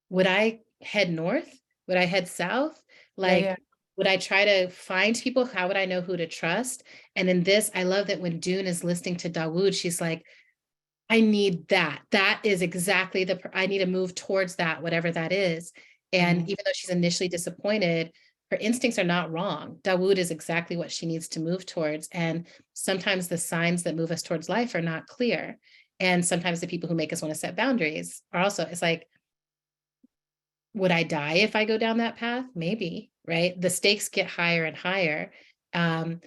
would I head north? Would I head south? Like, would I try to find people? How would I know who to trust? And in this, I love that when Dune is listening to Dawood, she's like, I need that. That is exactly I need to move towards that, whatever that is. And even though she's initially disappointed, her instincts are not wrong. Dawood is exactly what she needs to move towards. And sometimes the signs that move us towards life are not clear. And sometimes the people who make us want to set boundaries are also, it's like, would I die if I go down that path? Maybe, right? The stakes get higher and higher. And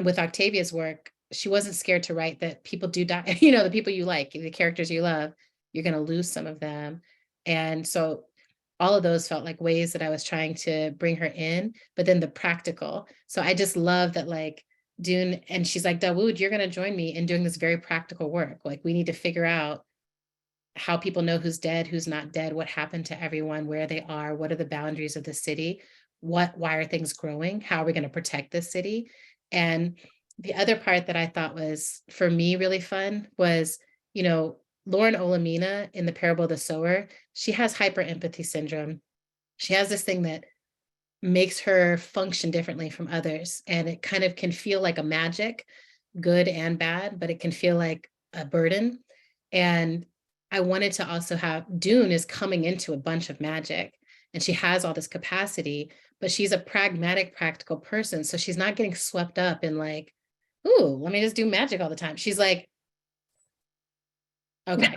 with Octavia's work, she wasn't scared to write that people do die, you know, the people you like, the characters you love, you're going to lose some of them. And so all of those felt like ways that I was trying to bring her in, but then the practical. So I just love that, like, Dune, and she's like, Dawood, you're going to join me in doing this very practical work. Like, we need to figure out how people know who's dead, who's not dead, what happened to everyone, where they are, what are the boundaries of the city, why are things growing, how are we going to protect this city? And the other part that I thought was, for me, really fun was, you know, Lauren Olamina in The Parable of the Sower, she has hyper empathy syndrome. She has this thing that makes her function differently from others. And it kind of can feel like a magic, good and bad, but it can feel like a burden. And I wanted to also have, Dune is coming into a bunch of magic and she has all this capacity, but she's a pragmatic, practical person. So she's not getting swept up in like, ooh, let me just do magic all the time. She's like, okay,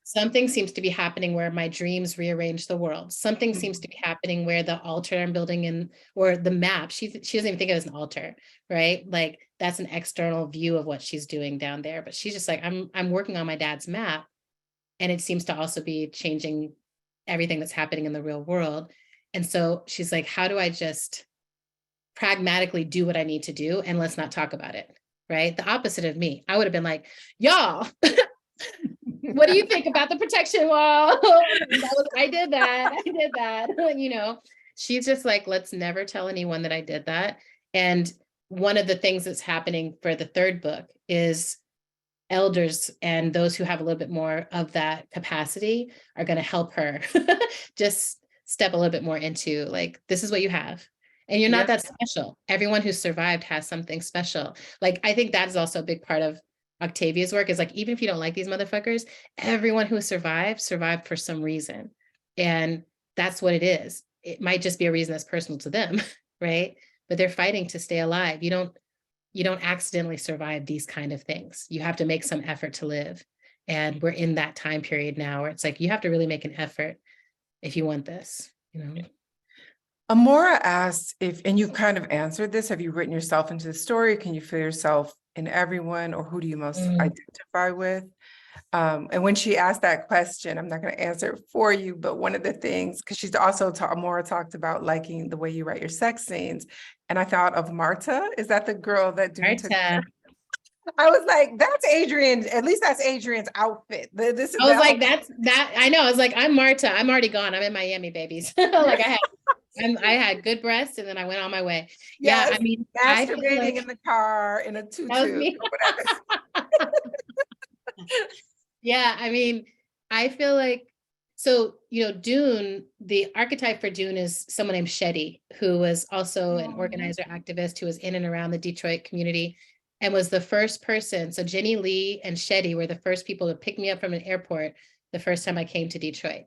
something seems to be happening where my dreams rearrange the world. Something seems to be happening where the altar I'm building in, or the map, she doesn't even think of it as an altar, right? Like, that's an external view of what she's doing down there. But she's just like, I'm working on my dad's map. And it seems to also be changing everything that's happening in the real world. And so she's like, how do I just pragmatically do what I need to do? And let's not talk about it, right? The opposite of me. I would have been like, y'all, what do you think about the protection wall? I did that, you know. She's just like, let's never tell anyone that I did that. And one of the things that's happening for the third book is elders and those who have a little bit more of that capacity are going to help her just step a little bit more into, like, this is what you have. And you're not that special. Everyone who survived has something special. Like, I think that is also a big part of Octavia's work, is like, even if you don't like these motherfuckers, everyone who survived for some reason. And that's what it is. It might just be a reason that's personal to them, right? But they're fighting to stay alive. You don't accidentally survive these kind of things. You have to make some effort to live. And we're in that time period now where it's like, you have to really make an effort if you want this, you know? Amora asked if, and you've kind of answered this, have you written yourself into the story? Can you feel yourself in everyone, or who do you most identify with? And when she asked that question, I'm not going to answer it for you, but one of the things, because she's also, Amora talked about liking the way you write your sex scenes. And I thought of Marta. Is that the girl that Dune took? I was like, that's Adrienne. At least that's Adrienne's outfit. This is I was like, that. I know. I was like, I'm Marta. I'm already gone. I'm in Miami, babies. Like, I had good breasts, and then I went on my way. Yes, yeah, I mean, masturbating in the car in a tutu or whatever. Yeah, I mean, I feel like, so, you know, Dune, the archetype for Dune is someone named Shetty, who was also an organizer activist who was in and around the Detroit community and was the first person. So Jenny Lee and Shetty were the first people to pick me up from an airport the first time I came to Detroit.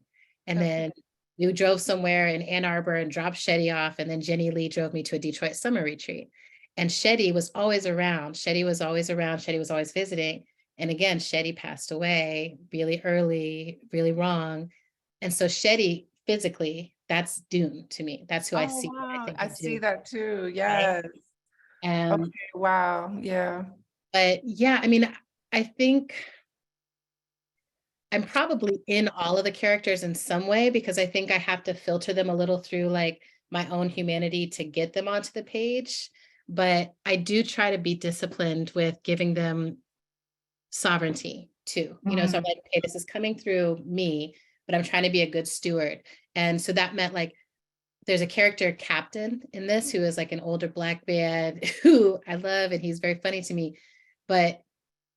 And then we drove somewhere in Ann Arbor and dropped Shetty off. And then Jenny Lee drove me to a Detroit summer retreat. And Shetty was always around. Shetty was always visiting. And again, Shetty passed away really early, really wrong. And so Shetty physically, that's Dune to me. That's who I see. Wow. I see that too. Yes. Right? Okay. Wow. Yeah. But yeah, I mean, I think I'm probably in all of the characters in some way, because I think I have to filter them a little through like my own humanity to get them onto the page. But I do try to be disciplined with giving them sovereignty too, you know, so I'm like, okay, this is coming through me, but I'm trying to be a good steward. And so that meant like, there's a character captain in this who is like an older Black man who I love, and he's very funny to me, but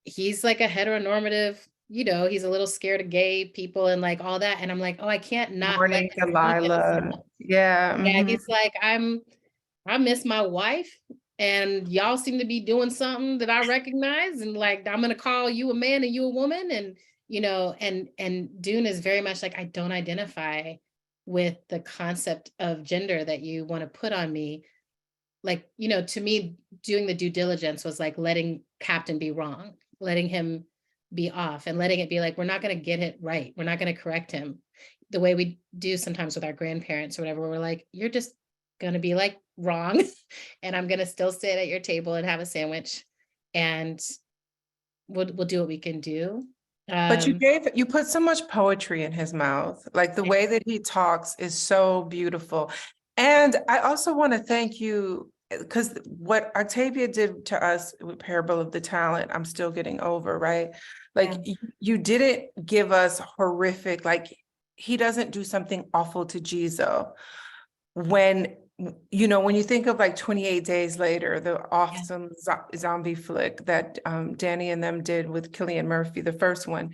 he's like a heteronormative, you know, he's a little scared of gay people and like all that. And I'm like, oh, I can't not Morning, Delilah. Yeah. Yeah, he's like, I miss my wife, and y'all seem to be doing something that I recognize, and like, I'm gonna call you a man and you a woman, and you know, and Dune is very much like, I don't identify with the concept of gender that you want to put on me. Like, you know, to me, doing the due diligence was like letting Captain be wrong, letting him be off, and letting it be like, we're not going to get it right. We're not going to correct him the way we do sometimes with our grandparents or whatever. We're like, you're just going to be like wrong. And I'm going to still sit at your table and have a sandwich, and we'll do what we can do. But you put so much poetry in his mouth. Like the way that he talks is so beautiful. And I also want to thank you, because what Octavia did to us with Parable of the Talent, I'm still getting over, right? Like you didn't give us horrific, like he doesn't do something awful to Jizo. When, you know, when you think of like 28 Days Later, the awesome zombie flick that Danny and them did with Cillian Murphy, the first one,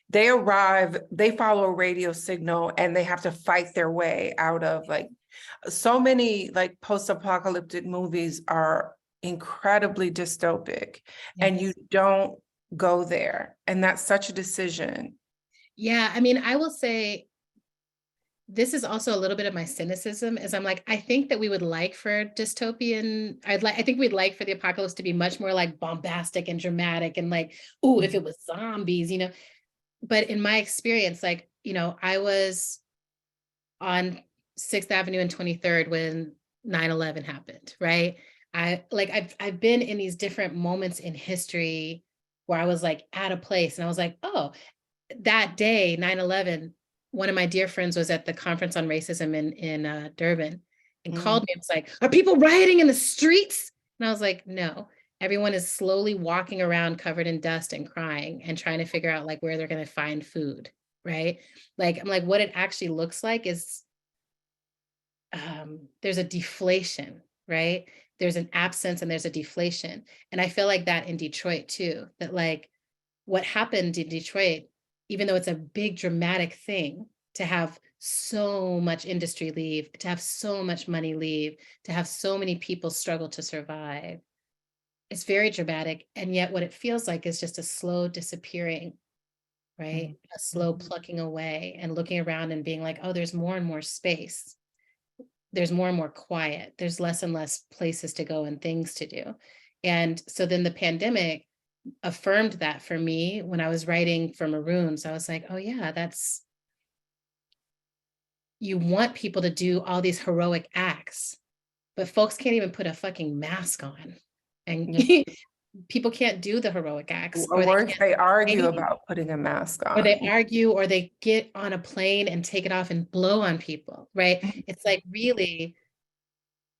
they arrive, they follow a radio signal, and they have to fight their way out of, like, so many like post-apocalyptic movies are incredibly dystopic, and you don't go there. And that's such a decision. Yeah, I mean, I will say, this is also a little bit of my cynicism, is I'm like, I think that we would like for dystopian, I think we'd like for the apocalypse to be much more like bombastic and dramatic and like, oh, if it was zombies, you know. But in my experience, like, you know, I was on 6th Avenue and 23rd when 9/11 happened, right? I've been in these different moments in history where I was like at a place and I was like, oh, that day, 9/11, one of my dear friends was at the conference on racism in Durban and called me and was like, are people rioting in the streets? And I was like, no, everyone is slowly walking around covered in dust and crying and trying to figure out like where they're going to find food, right? Like, I'm like, what it actually looks like is there's a deflation, right? There's an absence and there's a deflation. And I feel like that in Detroit too, that like what happened in Detroit, even though it's a big dramatic thing to have so much industry leave, to have so much money leave, to have so many people struggle to survive, it's very dramatic. And yet what it feels like is just a slow disappearing, right? A slow plucking away and looking around and being like, oh, there's more and more space. There's more and more quiet. There's less and less places to go and things to do. And so then the pandemic affirmed that for me when I was writing for Maroons. I was like, oh yeah, that's, you want people to do all these heroic acts, but folks can't even put a fucking mask on. And people can't do the heroic acts. Or they argue about putting a mask on. Or they argue, or they get on a plane and take it off and blow on people, right? It's like, really,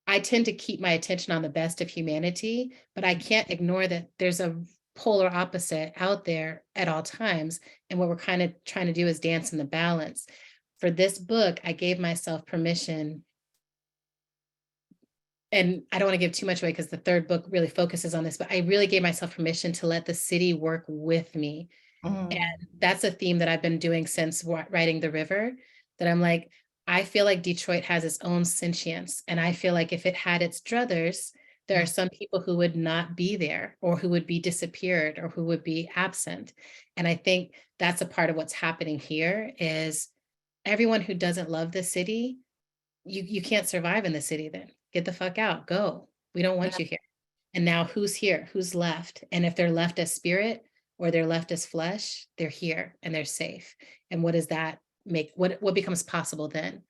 I tend to keep my attention on the best of humanity, but I can't ignore that there's a polar opposite out there at all times. And what we're kind of trying to do is dance in the balance. For this book, I gave myself permission, and I don't want to give too much away because the third book really focuses on this, but I really gave myself permission to let the city work with me. And that's a theme that I've been doing since writing The River, that I'm like, I feel like Detroit has its own sentience. And I feel like if it had its druthers, there are some people who would not be there, or who would be disappeared, or who would be absent. And I think that's a part of what's happening here is everyone who doesn't love the city, you can't survive in the city then. Get the fuck out, go. We don't want you here. And now who's here? Who's left? And if they're left as spirit or they're left as flesh, they're here and they're safe. And what does that make? What becomes possible then?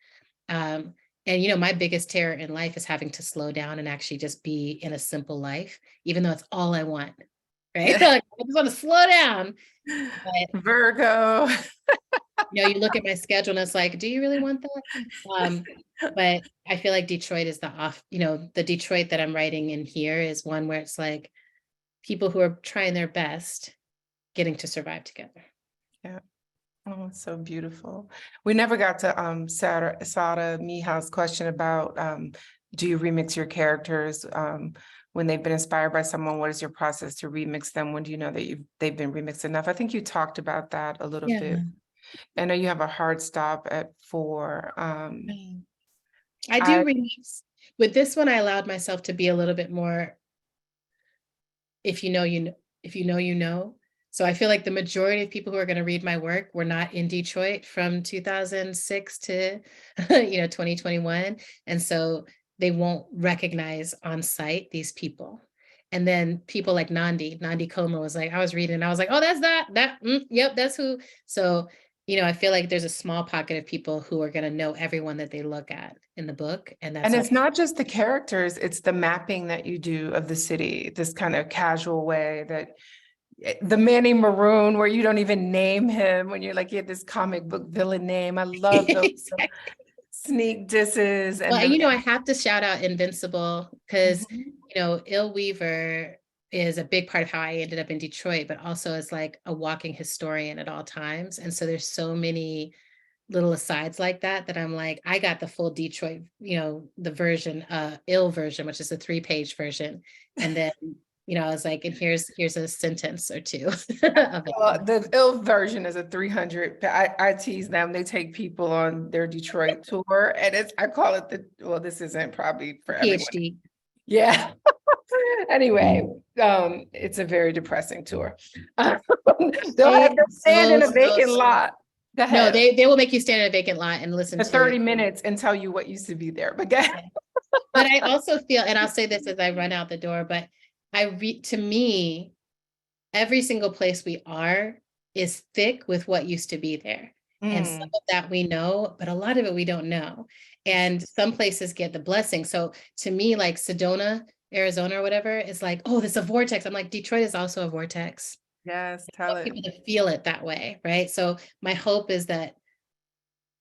And you know, my biggest terror in life is having to slow down and actually just be in a simple life, even though it's all I want. Right? Like, I just want to slow down. But, Virgo. you know, you look at my schedule and it's like, do you really want that? But I feel like Detroit is the Detroit that I'm writing in here is one where it's like people who are trying their best getting to survive together. Yeah. Oh, it's so beautiful. We never got to Sada Miha's question about do you remix your characters when they've been inspired by someone? What is your process to remix them? When do you know that they've been remixed enough? I think you talked about that a little bit. I know you have a hard stop at 4. I do remix. With this one, I allowed myself to be a little bit more, if you know, you know. So I feel like the majority of people who are going to read my work were not in Detroit from 2006 to 2021. And so they won't recognize on site these people. And then people like Nandi Comer was like, I was reading and I was like, oh, that's yep, that's who. So, I feel like there's a small pocket of people who are going to know everyone that they look at in the book. And And it's not just the characters, it's the mapping that you do of the city, this kind of casual way that the Manny Maroon, where you don't even name him when you're like, you have this comic book villain name. I love those sneak disses. And well, I have to shout out Invincible because, Mhm. Ill Weaver is a big part of how I ended up in Detroit, but also is like a walking historian at all times. And so there's so many little asides like that I'm like, I got the full Detroit, the version, Ill version, which is a 3-page version. And then, I was like, and here's a sentence or two of it. Well, the ill version is a 300. I tease them. They take people on their Detroit tour, and I call it this isn't probably for everyone. PhD. Yeah. Anyway, it's a very depressing tour. They'll have to stand in a vacant lot. No, they will make you stand in a vacant lot and listen for to 30 minutes and tell you what used to be there. But but I also feel, and I'll say this as I run out the door, but to me, every single place we are is thick with what used to be there. And some of that we know, but a lot of it we don't know. And some places get the blessing. So to me, like Sedona, Arizona or whatever, is like, oh, this is a vortex. I'm like, Detroit is also a vortex. yes, tell it. People to feel it that way, right? So my hope is that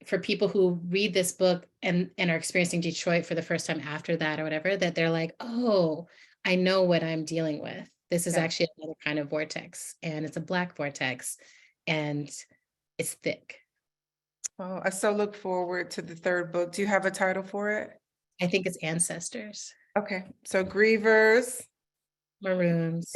for people who read this book and are experiencing Detroit for the first time after that or whatever, that they're like, oh, I know what I'm dealing with. This is actually another kind of vortex, and it's a Black vortex, and it's thick. Oh, I so look forward to the third book. Do you have a title for it? I think it's Ancestors. Okay, so Grievers, Maroons.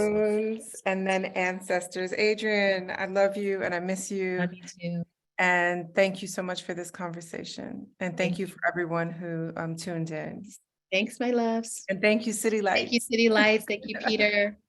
and then Ancestors. Adrienne, I love you and I miss you. Love you too. And thank you so much for this conversation. And thank you for everyone who tuned in. Thanks, my loves. And thank you, City Lights. Thank you, City Lights. Thank you, Peter.